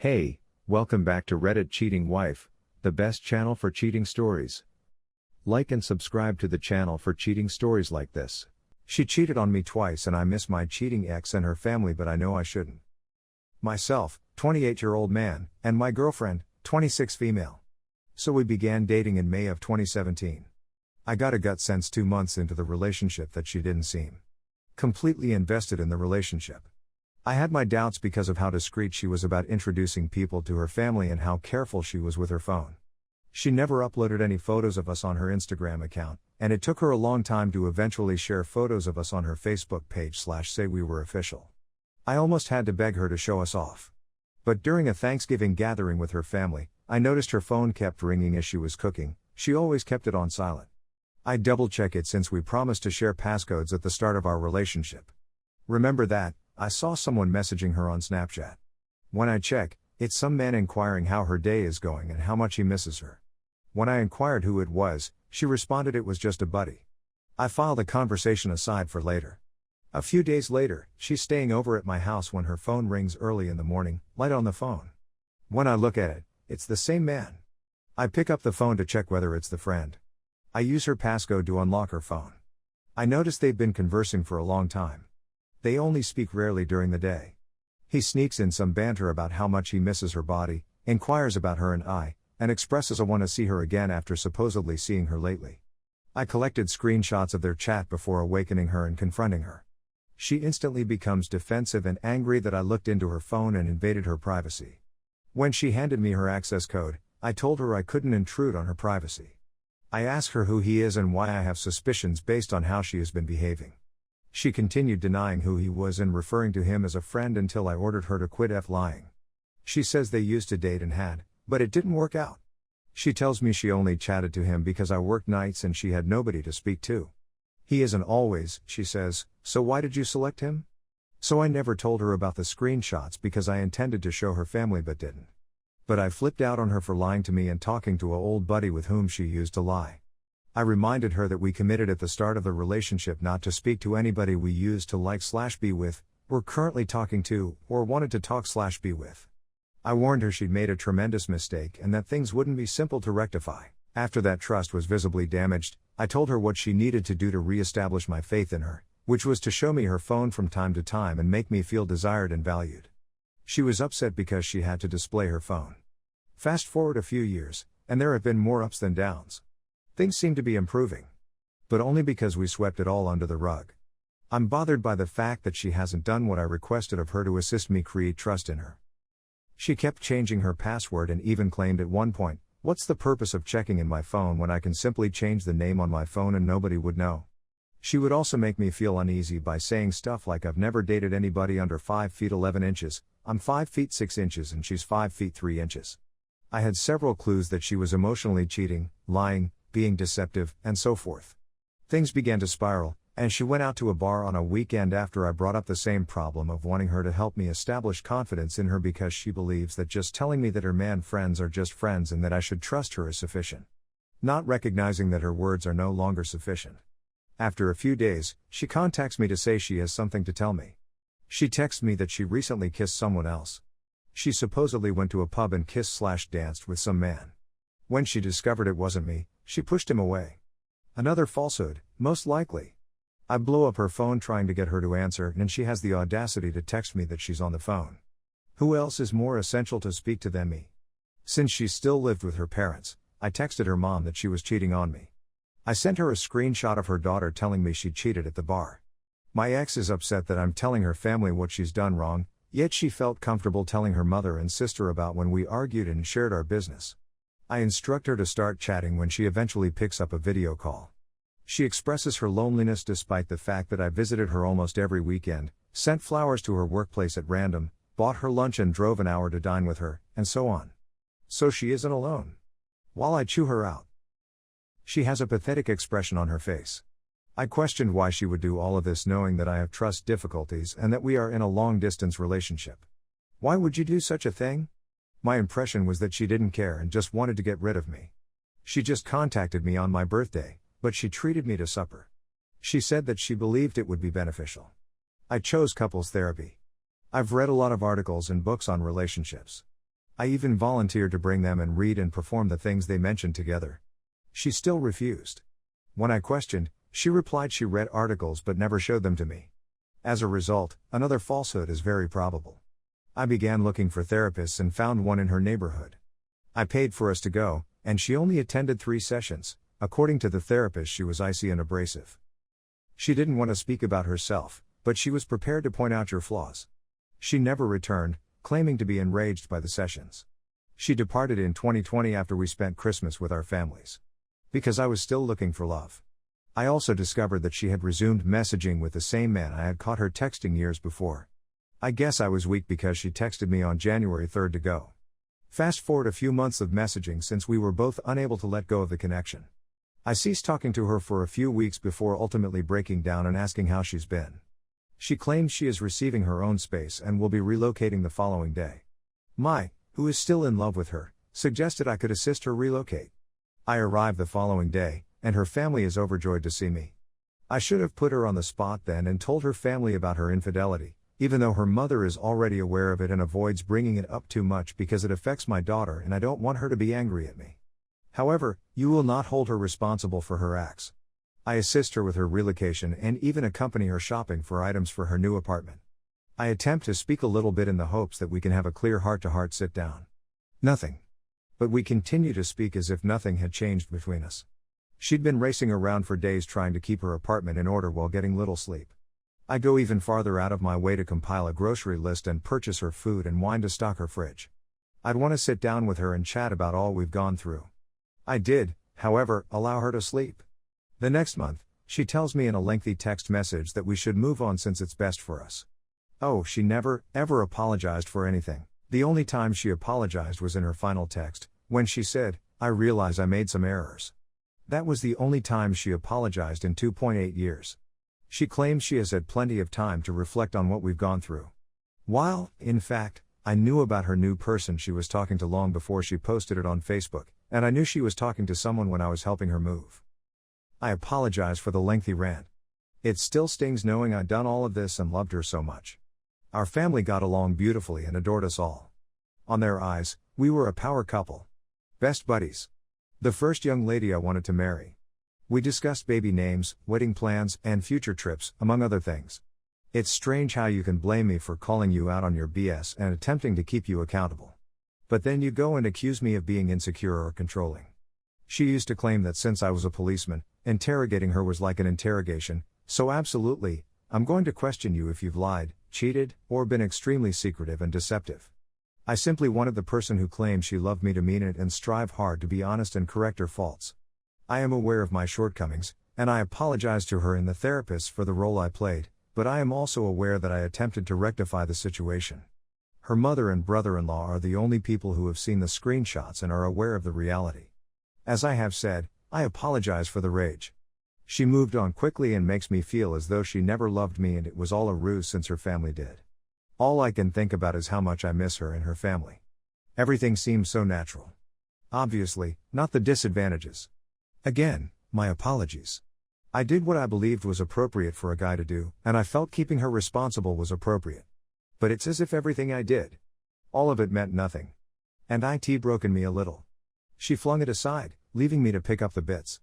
Hey, welcome back to Reddit Cheating Wife, the best channel for cheating stories. Like and subscribe to the channel for cheating stories like this. She cheated on me twice and I miss my cheating ex and her family, but I know I shouldn't. Myself, 28-year-old man, and my girlfriend, 26 female. So we began dating in May of 2017. I got a gut sense 2 months into the relationship that she didn't seem completely invested in the relationship. I had my doubts because of how discreet she was about introducing people to her family and how careful she was with her phone. She never uploaded any photos of us on her Instagram account, and it took her a long time to eventually share photos of us on her Facebook page / say we were official. I almost had to beg her to show us off. But during a Thanksgiving gathering with her family, I noticed her phone kept ringing as she was cooking. She always kept it on silent. I double-check it since we promised to share passcodes at the start of our relationship. Remember that? I saw someone messaging her on Snapchat. When I check, it's some man inquiring how her day is going and how much he misses her. When I inquired who it was, she responded it was just a buddy. I filed a conversation aside for later. A few days later, she's staying over at my house when her phone rings early in the morning, light on the phone. When I look at it, it's the same man. I pick up the phone to check whether it's the friend. I use her passcode to unlock her phone. I notice they've been conversing for a long time. They only speak rarely during the day. He sneaks in some banter about how much he misses her body, inquires about her and expresses a want to see her again after supposedly seeing her lately. I collected screenshots of their chat before awakening her and confronting her. She instantly becomes defensive and angry that I looked into her phone and invaded her privacy. When she handed me her access code, I told her I couldn't intrude on her privacy. I asked her who he is and why I have suspicions based on how she has been behaving. She continued denying who he was and referring to him as a friend until I ordered her to quit lying. She says they used to date and had, but it didn't work out. She tells me she only chatted to him because I worked nights and she had nobody to speak to. He isn't always, she says, so why did you select him? So I never told her about the screenshots because I intended to show her family but didn't. But I flipped out on her for lying to me and talking to an old buddy with whom she used to lie. I reminded her that we committed at the start of the relationship not to speak to anybody we used to like/be with, were currently talking to, or wanted to talk/be with. I warned her she'd made a tremendous mistake and that things wouldn't be simple to rectify. After that trust was visibly damaged, I told her what she needed to do to re-establish my faith in her, which was to show me her phone from time to time and make me feel desired and valued. She was upset because she had to display her phone. Fast forward a few years, and there have been more ups than downs. Things seem to be improving. But only because we swept it all under the rug. I'm bothered by the fact that she hasn't done what I requested of her to assist me create trust in her. She kept changing her password and even claimed at one point, "What's the purpose of checking in my phone when I can simply change the name on my phone and nobody would know?" She would also make me feel uneasy by saying stuff like I've never dated anybody under 5 feet 11 inches, I'm 5 feet 6 inches and she's 5 feet 3 inches. I had several clues that she was emotionally cheating, lying, being deceptive, and so forth. Things began to spiral, and she went out to a bar on a weekend after I brought up the same problem of wanting her to help me establish confidence in her because she believes that just telling me that her man friends are just friends and that I should trust her is sufficient. Not recognizing that her words are no longer sufficient. After a few days, she contacts me to say she has something to tell me. She texts me that she recently kissed someone else. She supposedly went to a pub and kissed/danced with some man. When she discovered it wasn't me, she pushed him away. Another falsehood, most likely. I blow up her phone trying to get her to answer and she has the audacity to text me that she's on the phone. Who else is more essential to speak to than me? Since she still lived with her parents, I texted her mom that she was cheating on me. I sent her a screenshot of her daughter telling me she cheated at the bar. My ex is upset that I'm telling her family what she's done wrong, yet she felt comfortable telling her mother and sister about when we argued and shared our business. I instruct her to start chatting when she eventually picks up a video call. She expresses her loneliness despite the fact that I visited her almost every weekend, sent flowers to her workplace at random, bought her lunch and drove an hour to dine with her, and so on. So she isn't alone. While I chew her out, she has a pathetic expression on her face. I questioned why she would do all of this knowing that I have trust difficulties and that we are in a long-distance relationship. Why would you do such a thing? My impression was that she didn't care and just wanted to get rid of me. She just contacted me on my birthday, but she treated me to supper. She said that she believed it would be beneficial. I chose couples therapy. I've read a lot of articles and books on relationships. I even volunteered to bring them and read and perform the things they mentioned together. She still refused. When I questioned, she replied she read articles but never showed them to me. As a result, another falsehood is very probable. I began looking for therapists and found one in her neighborhood. I paid for us to go, and she only attended 3 sessions. According to the therapist, she was icy and abrasive. She didn't want to speak about herself, but she was prepared to point out your flaws. She never returned, claiming to be enraged by the sessions. She departed in 2020 after we spent Christmas with our families. Because I was still looking for love. I also discovered that she had resumed messaging with the same man I had caught her texting years before. I guess I was weak because she texted me on January 3rd to go. Fast forward a few months of messaging since we were both unable to let go of the connection. I ceased talking to her for a few weeks before ultimately breaking down and asking how she's been. She claims she is receiving her own space and will be relocating the following day. Who is still in love with her, suggested I could assist her relocate. I arrived the following day, and her family is overjoyed to see me. I should have put her on the spot then and told her family about her infidelity, even though her mother is already aware of it and avoids bringing it up too much because it affects my daughter and I don't want her to be angry at me. However, you will not hold her responsible for her acts. I assist her with her relocation and even accompany her shopping for items for her new apartment. I attempt to speak a little bit in the hopes that we can have a clear heart-to-heart sit-down. Nothing. But we continue to speak as if nothing had changed between us. She'd been racing around for days trying to keep her apartment in order while getting little sleep. I go even farther out of my way to compile a grocery list and purchase her food and wine to stock her fridge. I'd want to sit down with her and chat about all we've gone through. I did, however, allow her to sleep. The next month, she tells me in a lengthy text message that we should move on since it's best for us. Oh, she never, ever apologized for anything. The only time she apologized was in her final text, when she said, "I realize I made some errors." That was the only time she apologized in 2.8 years. She claims she has had plenty of time to reflect on what we've gone through. While, in fact, I knew about her new person she was talking to long before she posted it on Facebook, and I knew she was talking to someone when I was helping her move. I apologize for the lengthy rant. It still stings knowing I'd done all of this and loved her so much. Our family got along beautifully and adored us all. On their eyes, we were a power couple. Best buddies. The first young lady I wanted to marry. We discussed baby names, wedding plans, and future trips, among other things. It's strange how you can blame me for calling you out on your BS and attempting to keep you accountable. But then you go and accuse me of being insecure or controlling. She used to claim that since I was a policeman, interrogating her was like an interrogation, so absolutely, I'm going to question you if you've lied, cheated, or been extremely secretive and deceptive. I simply wanted the person who claimed she loved me to mean it and strive hard to be honest and correct her faults. I am aware of my shortcomings, and I apologize to her and the therapist for the role I played, but I am also aware that I attempted to rectify the situation. Her mother and brother-in-law are the only people who have seen the screenshots and are aware of the reality. As I have said, I apologize for the rage. She moved on quickly and makes me feel as though she never loved me and it was all a ruse since her family did. All I can think about is how much I miss her and her family. Everything seems so natural. Obviously, not the disadvantages. Again, my apologies. I did what I believed was appropriate for a guy to do, and I felt keeping her responsible was appropriate. But it's as if everything I did, all of it meant nothing. And it broken me a little. She flung it aside, leaving me to pick up the bits.